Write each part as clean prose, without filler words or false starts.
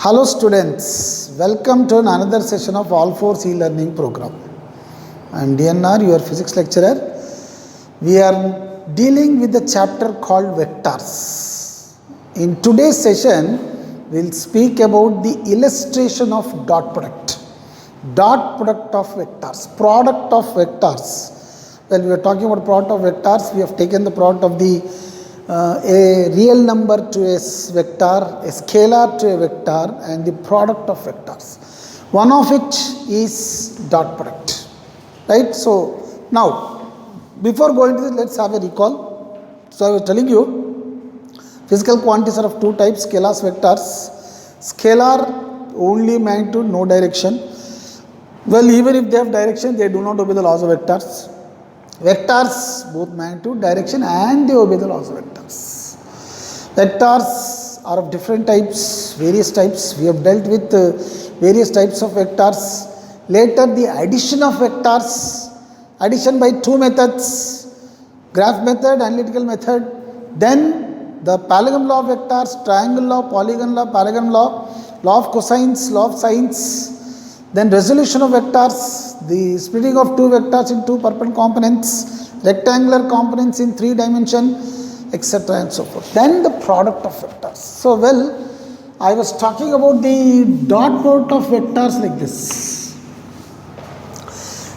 Hello students, welcome to another session of All 4 e-learning program. I am DNR, your physics lecturer. We are dealing with the chapter called vectors. In today's session, we will speak about the illustration of dot product. Dot product of vectors, product of vectors. Well, we are talking about product of vectors. We have taken the product of a real number to a vector, a scalar to a vector, and the product of vectors, one of which is dot product, right? So now, before going to this, let's have a recall. So I was telling you, physical quantities are of two types: scalars, vectors. Scalar only magnitude, no direction. Well, even if they have direction, they do not obey the laws of vectors. Vectors, both magnitude, direction, and they obey the laws of vectors. Vectors are of different types, various types. We have dealt with various types of vectors. Later, the addition of vectors, addition by two methods, graph method, analytical method. Then the parallelogram law of vectors, triangle law, polygon law, parallelogram law, law of cosines, law of sines. Then resolution of vectors, the splitting of two vectors into perpendicular components, rectangular components in 3 dimensions, etc. and so forth. Then the product of vectors. So, well, I was talking about the dot product of vectors like this.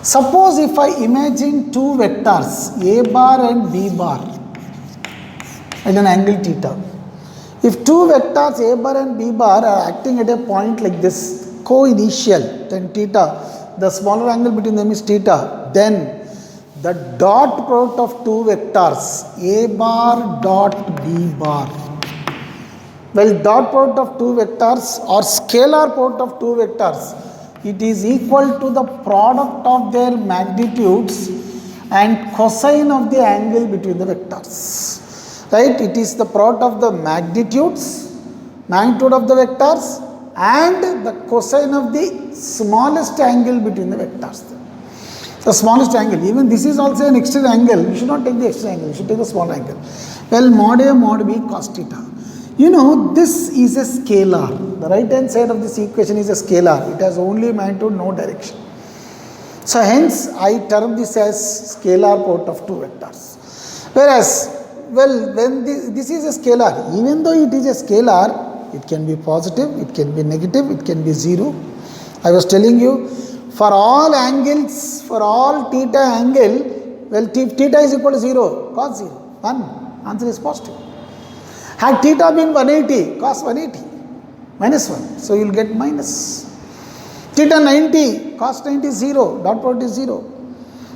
Suppose if I imagine two vectors, A bar and B bar, at an angle theta. If two vectors A bar and B bar are acting at a point like this, co-initial, then theta, the smaller angle between them is theta, then the dot product of two vectors, A bar dot B bar. Well, dot product of two vectors or scalar product of two vectors, it is equal to the product of their magnitudes and cosine of the angle between the vectors. Right? It is the product of the magnitudes, magnitude of the vectors, and the cosine of the smallest angle between the vectors. The smallest angle, even this is also an external angle. You should not take the external angle, you should take the small angle. Well, mod A mod B cos theta. You know, this is a scalar. The right hand side of this equation is a scalar. It has only magnitude, no direction. So hence I term this as scalar product of two vectors. Whereas, well, when this is a scalar, even though it is a scalar, it can be positive, it can be negative, it can be zero. I was telling you, for all angles, for all theta angle, well, theta is equal to 0, cos 0, 1, answer is positive. Had theta been 180, cos 180, minus 1, so you will get minus. Theta 90, cos 90 is 0, dot product is 0.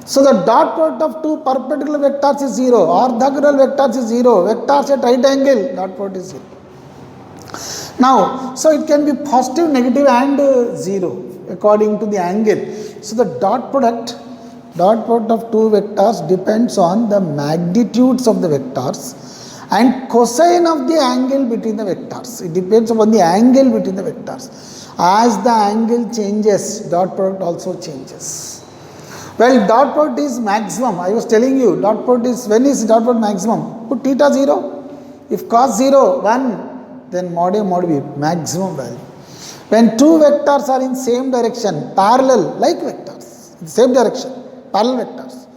So the dot product of two perpendicular vectors is 0, orthogonal vectors is 0, vectors at right angle, dot product is 0. Now, so it can be positive, negative and 0 according to the angle. So the dot product of two vectors depends on the magnitudes of the vectors and cosine of the angle between the vectors. It depends upon the angle between the vectors. As the angle changes, dot product also changes. Well, dot product is maximum. I was telling you, dot product is, when is dot product maximum? Put theta 0. If cos 0, 1, then mod A mod B, maximum value. When two vectors are in same direction, parallel, like vectors, in same direction, parallel vectors,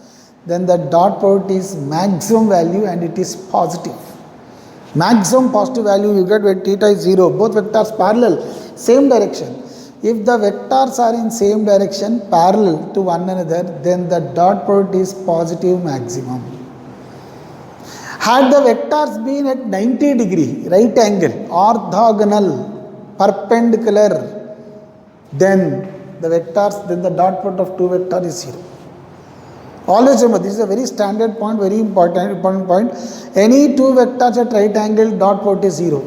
then the dot product is maximum value and it is positive. Maximum positive value you get when theta is 0, both vectors parallel, same direction. If the vectors are in same direction, parallel to one another, then the dot product is positive maximum. Had the vectors been at 90 degree, right angle, orthogonal, perpendicular, then the dot product of two vectors is 0. Always remember, this is a very standard point, very important point. Any two vectors at right angle, dot product is 0.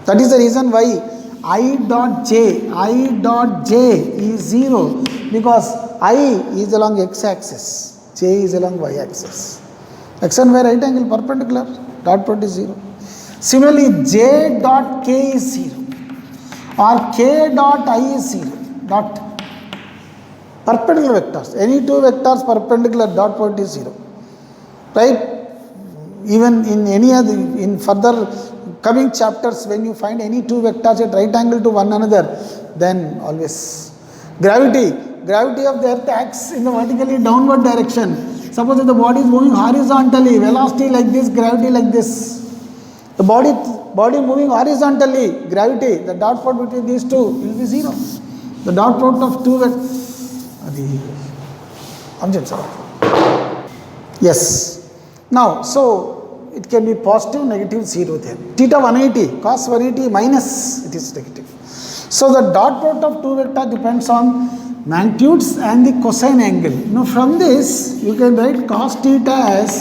That is the reason why I dot j is 0, because I is along x-axis, j is along y-axis. X and y right angle perpendicular, dot product is 0. Similarly, j dot k is 0 or k dot I is 0. Dot perpendicular vectors, any two vectors perpendicular, dot product is 0. Right? Even in any other, in further coming chapters, when you find any two vectors at right angle to one another, then always gravity of the earth acts in the vertically downward direction. Suppose if the body is moving horizontally, velocity like this, gravity like this. The body moving horizontally, gravity, the dot product between these two will be 0. The dot product of two objects. Yes. Now, so it can be positive, negative, 0 there. Theta 180, cos 180 minus, it is negative. So the dot product of two vectors depends on magnitudes and the cosine angle. Now from this, you can write cos theta as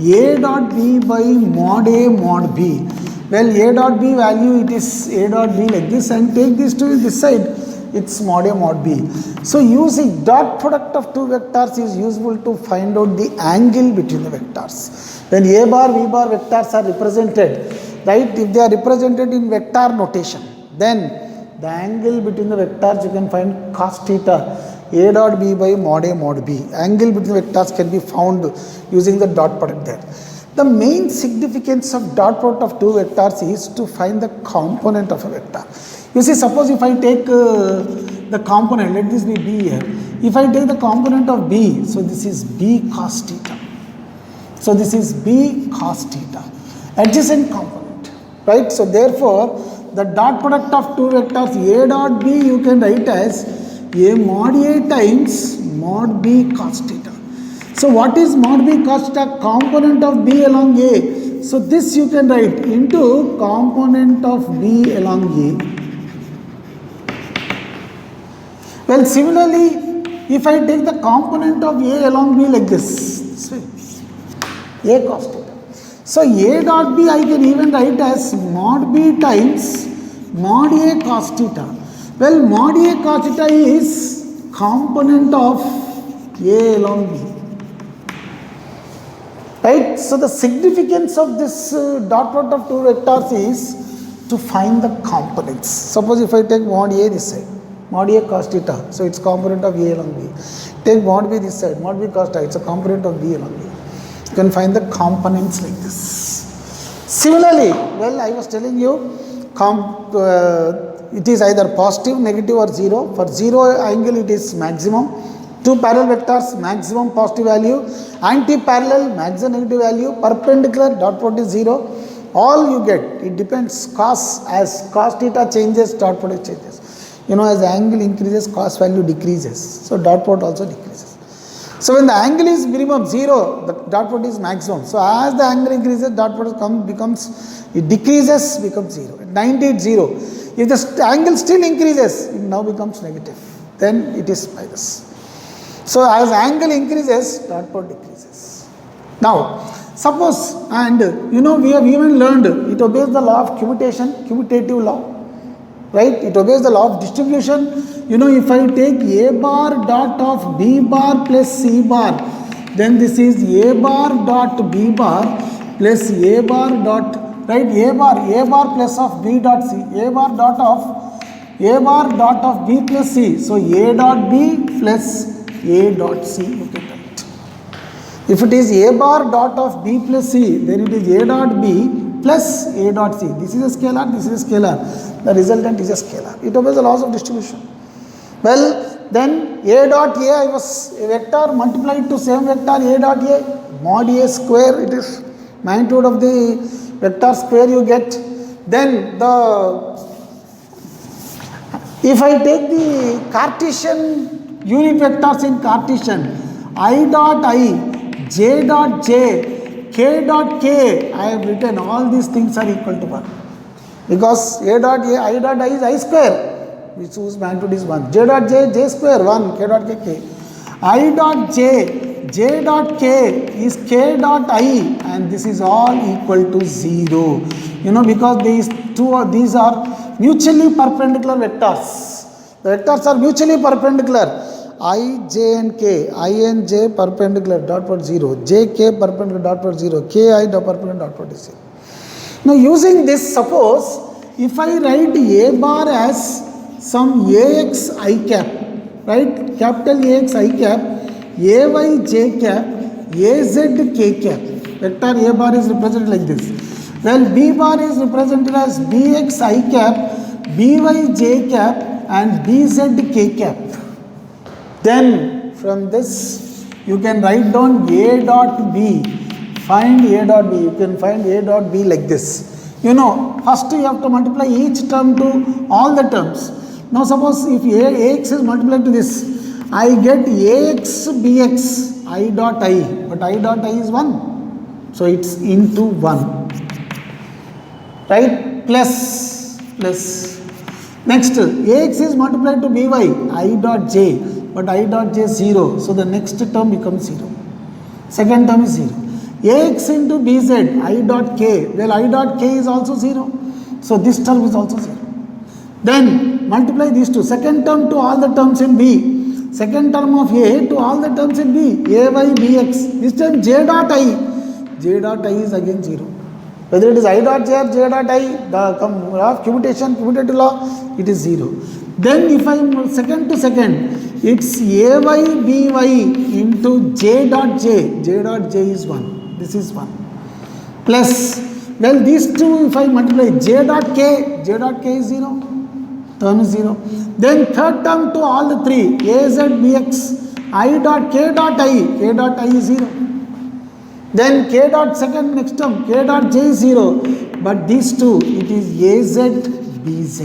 A dot B by mod A mod B. Well, A dot B value, it is A dot B like this, and take this to this side, it's mod A mod B. So using dot product of two vectors is useful to find out the angle between the vectors. When A bar, B bar vectors are represented, right, if they are represented in vector notation, then the angle between the vectors you can find cos theta A dot B by mod A mod B. Angle between the vectors can be found using the dot product there. The main significance of dot product of two vectors is to find the component of a vector. You see, suppose if I take the component, let this be B here. If I take the component of B, so this is B cos theta. So this is B cos theta, adjacent component, right? So therefore, the dot product of two vectors A dot B you can write as A mod A times mod B cos theta. So what is mod B cos theta? Component of B along A. So this you can write into component of B along A. Well, similarly, if I take the component of A along B like this way, A cos theta. So A dot B I can even write as mod B times mod A cos theta. Well, mod A cos theta is component of A along B. Right? So the significance of this dot product of two vectors is to find the components. Suppose if I take mod A this side, mod A cos theta, so it's component of A along B. Take mod B this side, mod B cos theta, it's a component of B along B. You can find the components like this. Similarly, well, I was telling you, it is either positive, negative or 0. For 0 angle it is maximum. Two parallel vectors, maximum positive value. Anti-parallel, maximum negative value. Perpendicular, dot product is 0. All you get, it depends. Cos, as cos theta changes, dot product changes. You know, as the angle increases, cos value decreases. So dot product also decreases. So when the angle is minimum 0, the dot product is maximum. So as the angle increases, dot product it decreases, becomes 0. At 90 it's 0. If the angle still increases, it now becomes negative. Then it is minus. So as angle increases, dot product decreases. Now, suppose, and you know, we have even learned, it obeys the law of commutation, commutative law. Right? It obeys the law of distribution. You know, if I take A bar dot of B bar plus C bar, then this is A bar dot B bar plus A bar dot, right, A bar plus of B dot C, A bar dot of B plus C. So A dot B plus A dot C, you can write. If it is A bar dot of B plus C, then it is A dot B plus A dot C. This is a scalar, this is a scalar. The resultant is a scalar. It obeys the laws of distribution. Well, then A dot A, I was a vector multiplied to same vector A dot A, mod A square, it is magnitude of the vector square you get. Then if I take the Cartesian unit vectors in Cartesian, I dot I, J dot J, K dot K, I have written all these things are equal to 1. Because A dot A, I dot I is I square, which whose magnitude is 1. J dot J, J square, 1, K dot K, K. I dot J, J dot K is K dot I, and this is all equal to 0. You know, because these are mutually perpendicular vectors. The vectors are mutually perpendicular. I, J and K, I and J perpendicular, dot product 0. J, K perpendicular, dot product 0. K, I perpendicular, dot product 0. Now using this, suppose if I write A bar as some AX I cap, right, capital AX I cap, AY J cap, AZ K cap, vector A bar is represented like this. Well, B bar is represented as Bx I cap, By j cap and Bz k cap. Then from this you can write down A dot B. Find A dot B. You can find A dot B like this. You know, first you have to multiply each term to all the terms. Now suppose if Ax is multiplied to this, I get Ax Bx I dot I, but I dot I is 1. So it's into 1. Right? Plus. Next, Ax is multiplied to By, I dot j, but I dot j is 0. So the next term becomes 0. Second term is 0. Ax into Bz, I dot k. Well, I dot k is also 0. So this term is also 0. Then multiply these two. Second term to all the terms in B. Second term of A to all the terms in B. A by Bx. This time J dot I. J dot I is again 0. Whether it is I dot j or j dot I, the law of commutative law, it is 0. Then if I second to second, it's A by By into j dot j. J dot j is 1. This is 1. Plus, well, these two, if I multiply j dot k is 0. Term is 0. Then third term to all the three, Az Bx, I dot k dot I is 0. Then k dot second next term, k dot j is 0. But these two, it is Az Bz.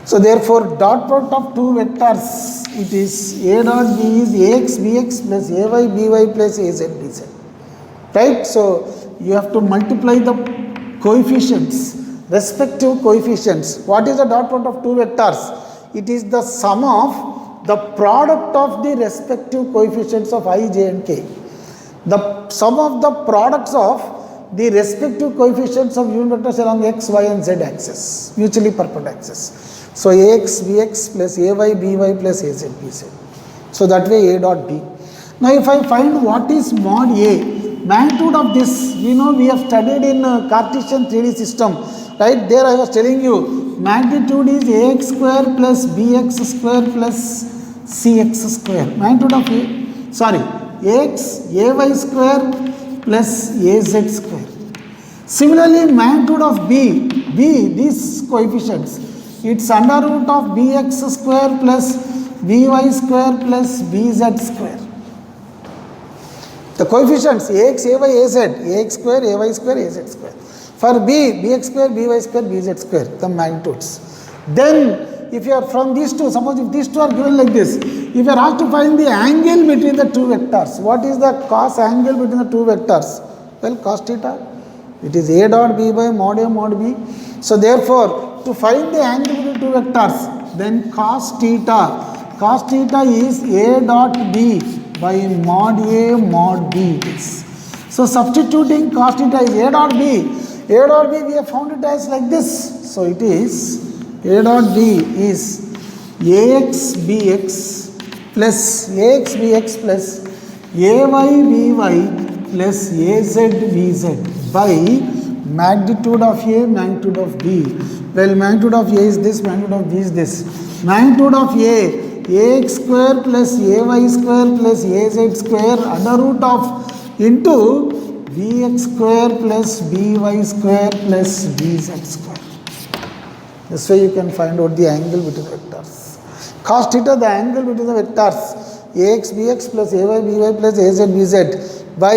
So therefore, dot product of two vectors, it is A dot B is Ax Bx plus Ay By plus Az Bz. Right? So you have to multiply the coefficients, respective coefficients. What is the dot product of two vectors? It is the sum of the product of the respective coefficients of I, j and k. The sum of the products of the respective coefficients of unit vectors along x, y and z axis, mutually perpendicular axis. So Ax Bx plus Ay By plus Az Bz. So that way A dot B. Now if I find what is mod A, magnitude of this, we know we have studied in Cartesian 3D system, right? There I was telling you, magnitude is Ax square plus Bx square plus Cx square. Magnitude of A, sorry, Ax, Ay square plus Az square. Similarly, magnitude of B, these coefficients, it's under root of Bx square plus By square plus Bz square. The coefficients Ax, Ay, Az, Ax square, Ay square, Az square. For B, Bx square, By square, Bz square, the magnitudes. Then, if you are from these two, suppose if these two are given like this, if you are asked to find the angle between the two vectors, what is the cos angle between the two vectors? Well, cos theta. It is A dot B by mod A mod B. So therefore, to find the angle between the two vectors, then cos theta is A dot B by mod A mod B. So substituting cos theta is A dot B. A dot B, we have found it as like this. So it is A dot B is Ax Bx plus Ay By plus Az Bz by magnitude of A, magnitude of B. Well, magnitude of A is this, magnitude of B is this. Magnitude of A, Ax square plus Ay square plus Az square under root of into Bx square plus By square plus Bz square. This way you can find out the angle between the vectors. Cos theta, the angle between the vectors, Ax Bx plus Ay By plus Az Bz by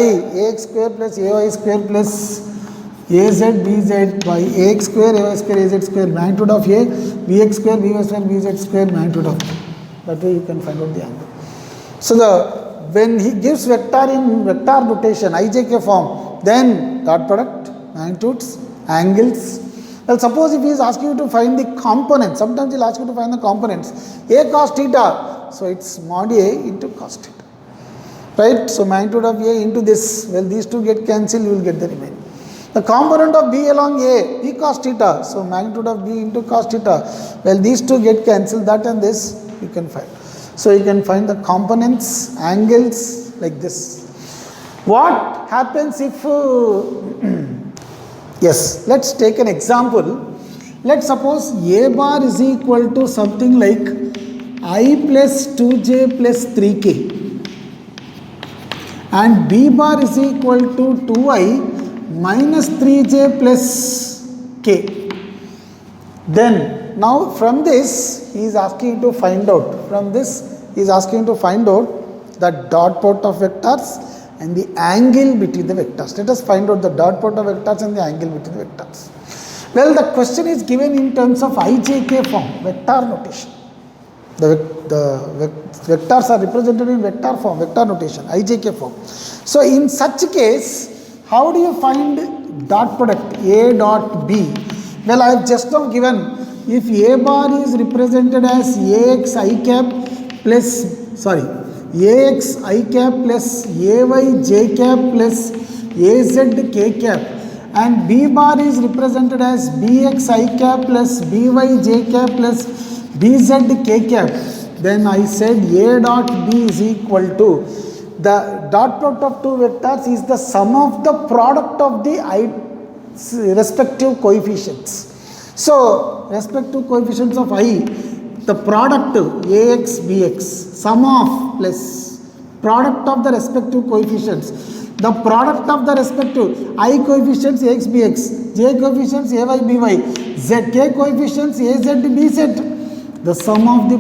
Ax square plus Ay square plus Az Bz by Ax square Ay square Az square, magnitude of A, Bx square By square Bz square, magnitude of B. That way you can find out the angle. So when he gives vector in vector notation, ijk form, then dot product, magnitudes, angles. Well, suppose if he is asking you to find the components, sometimes he will ask you to find the components. A cos theta, so it's mod A into cos theta. Right? So magnitude of A into this, well, these two get cancelled, you will get the remaining. The component of B along A, B cos theta, so magnitude of B into cos theta, well, these two get cancelled, that and this you can find. So you can find the components, angles like this. What happens if, yes, let's take an example. Let's suppose A bar is equal to something like I plus 2j plus 3k and B bar is equal to 2i minus 3j plus k. Then now from this he is asking to find out, the dot product of vectors and the angle between the vectors. Let us find out the dot product of vectors and the angle between the vectors. Well, the question is given in terms of ijk form, vector notation. The vectors are represented in vector form, vector notation, ijk form. So in such case, how do you find dot product A dot B? Well, I have just now given, if A bar is represented as Ax I cap plus Ay j cap plus Az k cap, and B bar is represented as Bx I cap plus By j cap plus Bz k cap, then I said A dot B is equal to, the dot product of two vectors is the sum of the product of the respective coefficients. So, respective coefficients of I, the product Ax Bx, sum of plus product of the respective coefficients, the product of the respective I coefficients Ax Bx, J coefficients Ay By, Z k coefficients Az Bz, the sum of the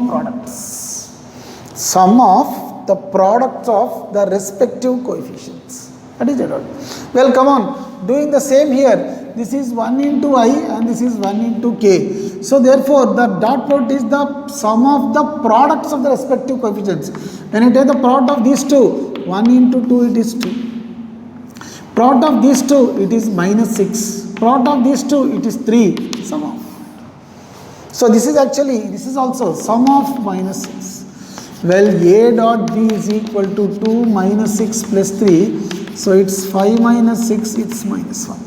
products, of the respective coefficients. That is it. Well, come on, doing the same here. This is 1 into I and this is 1 into k. So therefore, the dot product is the sum of the products of the respective coefficients. When I take the product of these two, 1 into 2 it is 2. Product of these two, it is minus 6. Product of these two, it is 3. Sum of. So this is also sum of minus 6. Well, A dot B is equal to 2 minus 6 plus 3. So it's 5 minus 6, it's minus 1.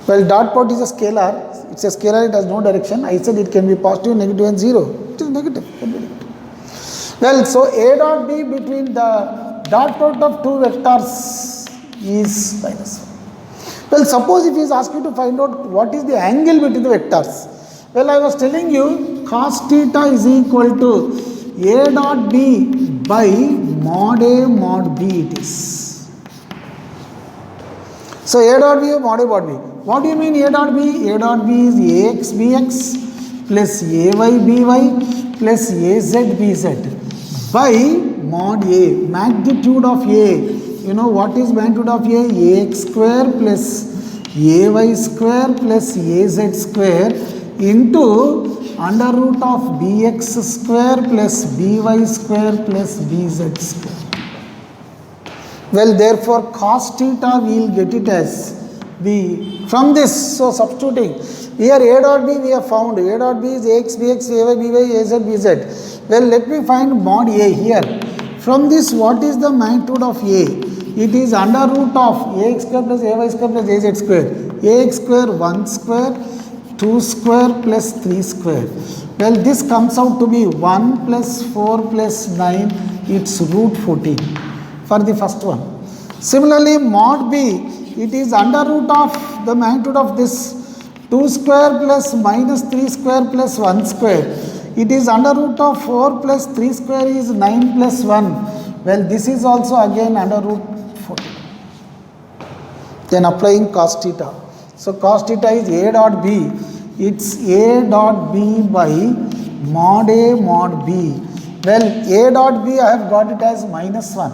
Well, dot product is a scalar. It's a scalar, it has no direction. I said it can be positive, negative and 0. It is negative. It can be negative. Well, so A dot B between the dot product of two vectors is minus 1. Well, suppose if he is asking to find out what is the angle between the vectors. Well, I was telling you cos theta is equal to A dot B by mod A mod B it is. So A dot B mod A mod B. What do you mean A dot B? A dot B is Ax Bx plus Ay By plus Az Bz by mod A. Magnitude of A. You know what is magnitude of A? Ax square plus Ay square plus Az square into under root of Bx square plus By square plus Bz square. Well, therefore, cos theta we will get it as B. From this, so substituting, here A dot B we have found, A dot B is Ax Bx Ay By Az Bz. Well, let me find mod A here. From this, what is the magnitude of A? It is under root of Ax square plus Ay square plus Az square. Ax square 1 square, 2 square plus 3 square. Well, this comes out to be 1 plus 4 plus 9, it's root 14 for the first one. Similarly, mod B, it is under root of the magnitude of this 2 square plus minus 3 square plus 1 square. It is under root of 4 plus 3 square is 9 plus 1. Well, this is also again under root 14. Then applying cos theta. So cos theta is A dot B. It's A dot B by mod A mod B. Well, A dot B I have got it as minus 1.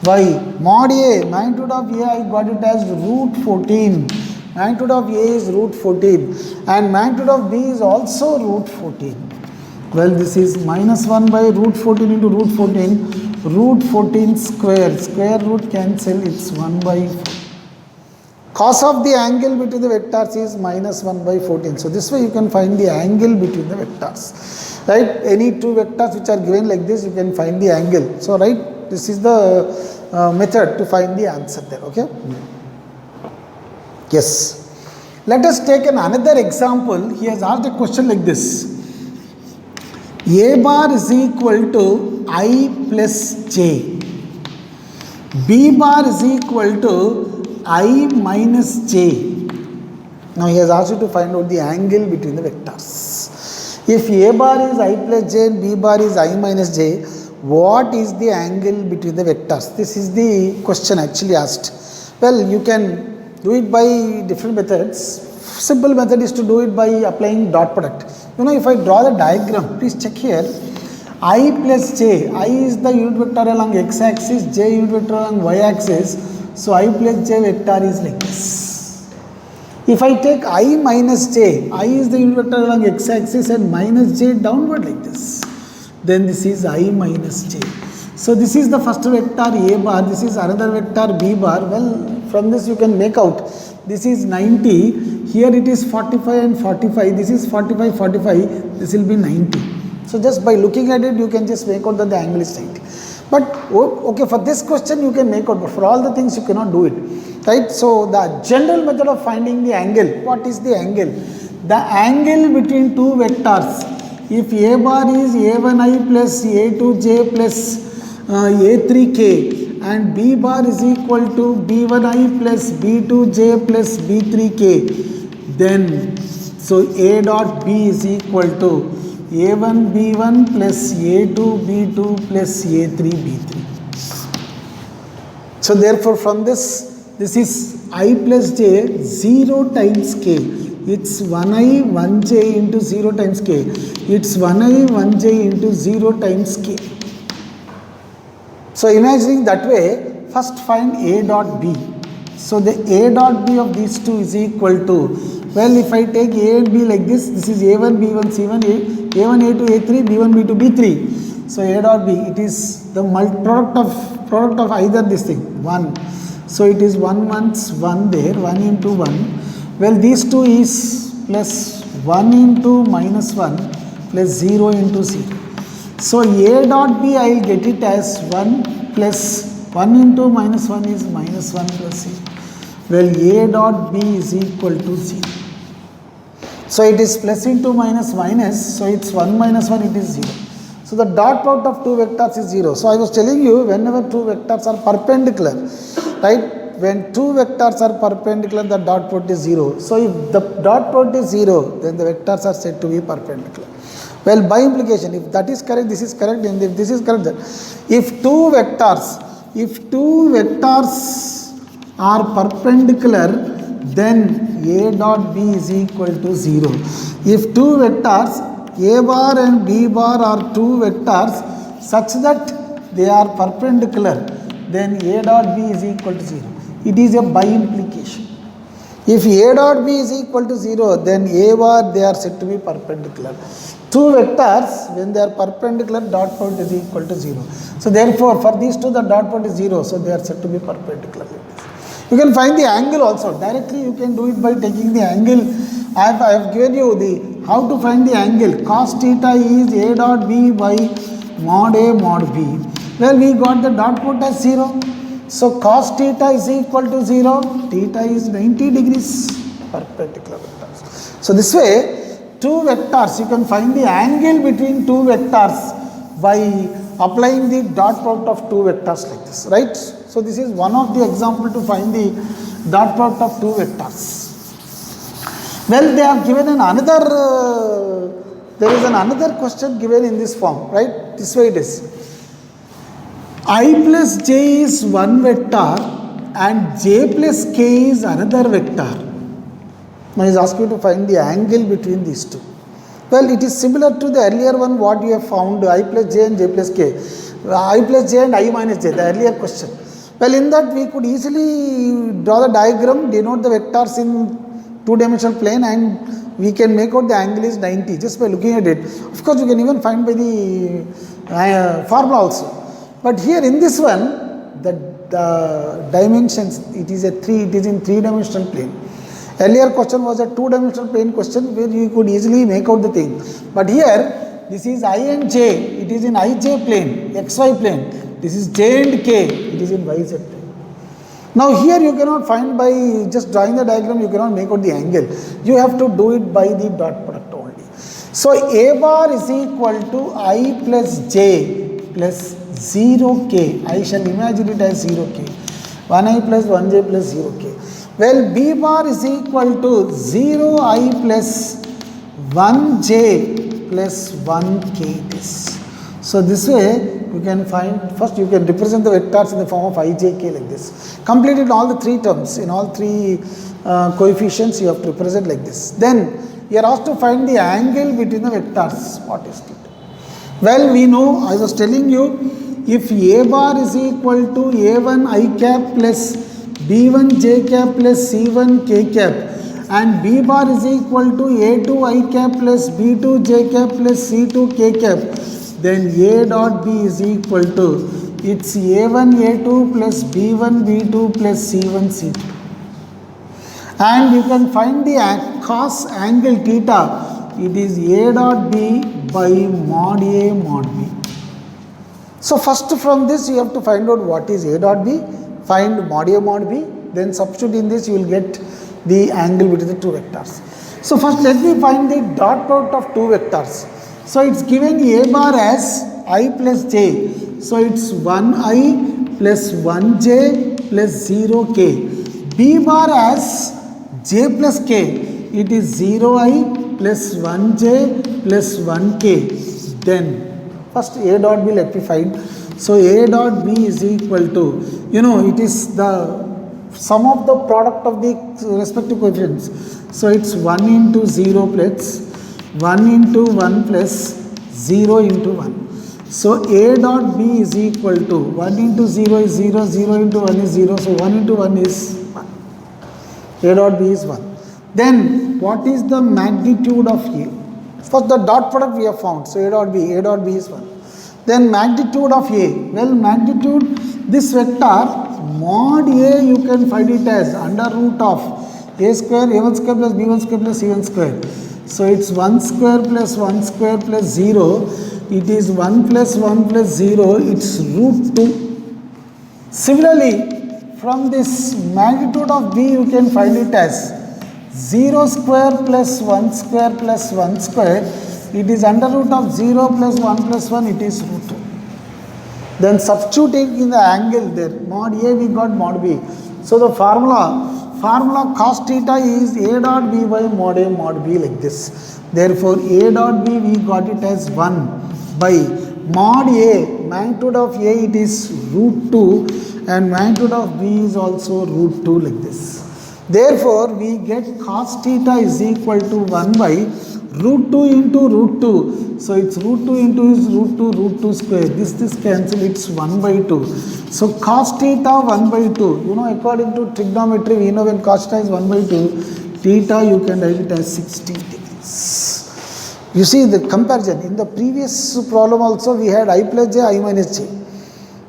By mod A, magnitude of A I got it as root 14. Magnitude of A is root 14 and magnitude of B is also root 14. Well, this is minus 1 by root 14 into root 14. Root 14 square. Square root cancel, it's 1 by 4. Cos of the angle between the vectors is minus 1 by 14. So this way you can find the angle between the vectors. Right? Any two vectors which are given like this, you can find the angle. So, right, this is the method to find the answer there. Okay? Yes. Let us take another example. He has asked a question like this. A bar is equal to I plus J. B bar is equal to I minus J. Now he has asked you to find out the angle between the vectors. If A bar is I plus J and B bar is I minus J, what is the angle between the vectors? This is the question actually asked. Well, you can do it by different methods. Simple method is to do it by applying dot product. If I draw the diagram, please check here. I plus j, I is the unit vector along x axis, j unit vector along y axis. So I plus j vector is like this. If I take I minus j, I is the unit vector along x axis and minus j downward like this, then this is I minus j. So this is the first vector a bar, this is another vector b bar. Well, from this you can make out this is 90, here it is 45 and 45, this is 45, 45, this will be 90. So just by looking at it, you can just make out that the angle is 90. But okay, for this question you can make out, but for all the things you cannot do it, right? So the general method of finding the angle, what is the angle? The angle between two vectors, if a bar is a1i plus a2j plus a3k and b bar is equal to b1i plus b2j plus b3k, then so a dot b is equal to a1 b1 plus a2 b2 plus a3 b3. So therefore from this is I plus j 0 times k. It's 1i 1j into 0 times k. It's 1i 1j into 0 times k. So imagining that way, first find a dot b. So the a dot b of these two is equal to, well, if I take a and b like this, this is a1 b1 c1 a1 a2 a3 b1 b2 b3. So a dot b, it is the product of either this thing 1. So it is 1 once 1 there, 1 into 1. Well, these two is plus 1 into minus 1 plus 0 into 0. So a dot b, I will get it as 1 plus 1 into minus 1 is minus 1 plus 0. Well, a dot b is equal to 0. So it is plus into minus minus, so it's 1 minus 1, it is 0. So the dot product of two vectors is 0. So I was telling you, whenever two vectors are perpendicular, right? When two vectors are perpendicular, the dot product is 0. So if the dot product is 0, then the vectors are said to be perpendicular. Well, by implication, if that is correct, this is correct, and if this is correct, then if two vectors are perpendicular, then a dot b is equal to 0. If two vectors a bar and b bar are two vectors such that they are perpendicular, then a dot b is equal to 0. It is a by implication. If a dot b is equal to 0, then a bar, they are said to be perpendicular. Two vectors, when they are perpendicular, dot product is equal to 0. So therefore, for these two, the dot product is 0. So they are said to be perpendicular like this. You can find the angle also. Directly you can do it by taking the angle. I have given you the how to find the angle. Cos theta is a dot b by mod a mod b. Well, we got the dot product as 0. So cos theta is equal to 0. Theta is 90 degrees, perpendicular vectors. So this way, two vectors, you can find the angle between two vectors by applying the dot product of two vectors like this, right? So this is one of the example to find the dot product of two vectors. Well, they have given another, there is another question given in this form, right? This way it is. I plus j is one vector and j plus k is another vector. Now I is asking you to find the angle between these two. Well, it is similar to the earlier one what we have found, I plus j and j plus k. I plus j and I minus j, the earlier question. Well, in that we could easily draw the diagram, denote the vectors in two-dimensional plane, and we can make out the angle is 90 just by looking at it. Of course, you can even find by the formula also. But here in this one, the dimensions, it is in three-dimensional plane. Earlier question was a two-dimensional plane question where you could easily make out the thing. But here, this is I and j, it is in ij plane, xy plane. This is j and k, it is in yz plane. Now here you cannot find by just drawing the diagram, you cannot make out the angle. You have to do it by the dot product only. So a bar is equal to I plus j plus 0k. I shall imagine it as 0k. 1i plus 1j plus 0k. Well, b bar is equal to 0i plus 1j plus 1k it is. So this way you can find, first you can represent the vectors in the form of ijk like this. Complete in all the three terms, in all three coefficients you have to represent like this. Then you are asked to find the angle between the vectors. What is it? Well, we know, I was telling you, if a bar is equal to a1 I cap plus b1 j cap plus c1 k cap, and b bar is equal to a2 I cap plus b2 j cap plus c2 k cap, then a dot b is equal to, it's a1 a2 plus b1 b2 plus c1 c2. And you can find the cos angle theta, it is a dot b by mod a mod b. So first from this you have to find out what is a dot b, find mod a mod b, then substitute in this you will get the angle between the two vectors. So first let me find the dot product of two vectors. So it's given a bar as I plus j, so it's 1i plus 1j plus 0k. B bar as j plus k, it is 0i plus 1j plus 1k. Then first a dot b let me find. So a dot b is equal to, it is the sum of the product of the respective coefficients. So it's 1 into 0 plus 1 into 1 plus 0 into 1. So a dot b is equal to 1 into 0 is 0, 0 into 1 is 0. So 1 into 1 is 1. A dot b is 1. Then what is the magnitude of a? First the dot product we have found. So a dot b is 1. Then magnitude of a. Well, magnitude, this vector mod a you can find it as under root of a square, a1 square plus b1 square plus c1 square. So it's 1 square plus 1 square plus 0. It is 1 plus 1 plus 0. It's root 2. Similarly, from this magnitude of b you can find it as 0 square plus 1 square plus 1 square. It is under root of 0 plus 1 plus 1. It is root 2. Then substituting in the angle there, mod a we got mod b. So the formula cos theta is a dot b by mod a mod b like this. Therefore a dot b we got it as 1 by mod a, magnitude of a it is root 2 and magnitude of b is also root 2 like this. Therefore we get cos theta is equal to 1 by root 2 into root 2. So it's root 2 into is root 2 square. This cancel, it's 1 by 2. So cos theta 1 by 2. According to trigonometry, we know when cos theta is 1 by 2, theta you can write it as 60 degrees. You see the comparison. In the previous problem also we had I plus j, I minus j.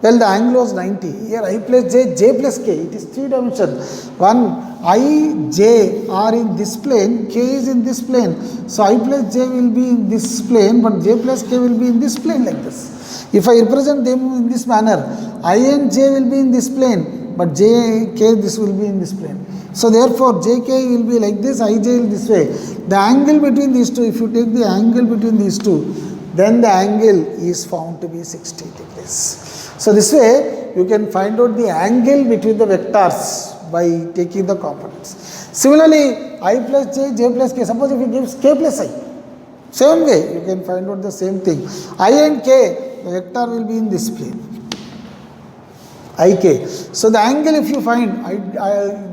Well, the angle was 90. Here I plus j, j plus k. It is 3 dimensions. One, I, j are in this plane, k is in this plane. So I plus j will be in this plane, but j plus k will be in this plane like this. If I represent them in this manner, I and j will be in this plane, but j, k this will be in this plane. So therefore j, k will be like this, I, j will this way. The angle between these two, if you take the angle between these two, then the angle is found to be 60 degrees. So this way you can find out the angle between the vectors by taking the components. Similarly, I plus j, j plus k. Suppose if it gives k plus I, same way you can find out the same thing. I and k, the vector will be in this plane, ik. So the angle if you find,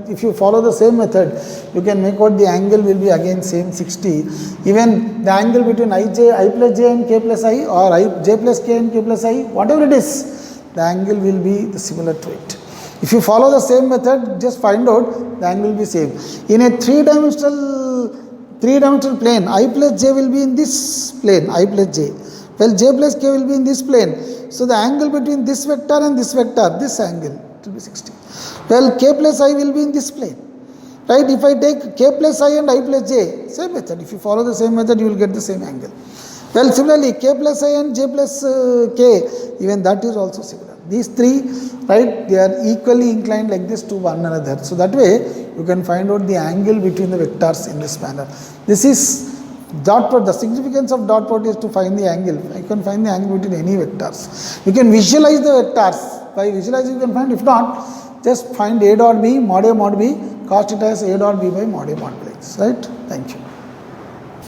if you follow the same method, you can make out the angle will be again same 60. Even the angle between I plus j and k plus I, or j plus k and k plus I, whatever it is, the angle will be similar to it. If you follow the same method, just find out the angle will be same. In a three-dimensional plane, I plus j will be in this plane, I plus j. Well, j plus k will be in this plane. So the angle between this vector and this vector, this angle, it will be 60. Well, k plus I will be in this plane. Right? If I take k plus I and I plus j, same method. If you follow the same method, you will get the same angle. Well, similarly, k plus I and j plus k, even that is also similar. These three, right, they are equally inclined like this to one another. So that way, you can find out the angle between the vectors in this manner. This is dot product. The significance of dot product is to find the angle. You can find the angle between any vectors. You can visualize the vectors. By visualizing, you can find. If not, just find a dot b, mod b, cos theta is a dot b by mod b. Right? Thank you.